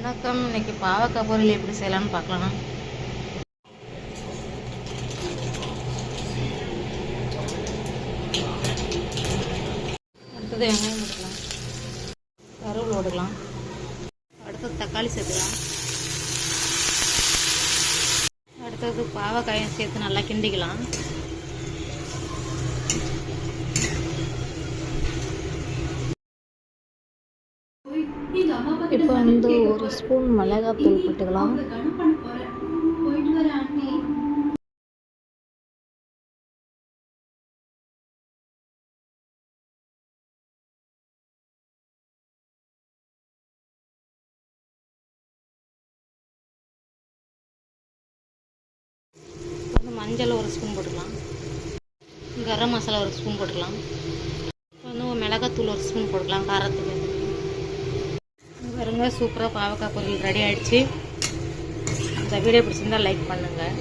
வணக்கம். இன்னைக்கு பாவக்காய் பொரியல் எப்படி செய்யலாம்னு பார்க்கலாம். அடுத்தது வெங்காயம் போட்டுக்கலாம், கருவேப்பிலை போட்டுக்கலாம், அடுத்தது தக்காளி சேர்த்துக்கலாம், அடுத்தது பாவக்காயும் சேர்த்து நல்லா கிண்டிக்கலாம். இப்போ ஒரு ஸ்பூன் மிளகாத்தூள் போட்டுக்கலாம். மஞ்சள் ஒரு ஸ்பூன் போட்டுக்கலாம், கரம் மசாலா ஒரு ஸ்பூன் போட்டுக்கலாம், மிளகாத்தூள் ஒரு ஸ்பூன் போட்டுக்கலாம் காரத்துக்கு. பாருங்க, சூப்பராக பாவக்காய் பொரியல் ரெடி ஆகிடுச்சு. இந்த வீடியோ பிடிச்சிருந்தால் லைக் பண்ணுங்கள்.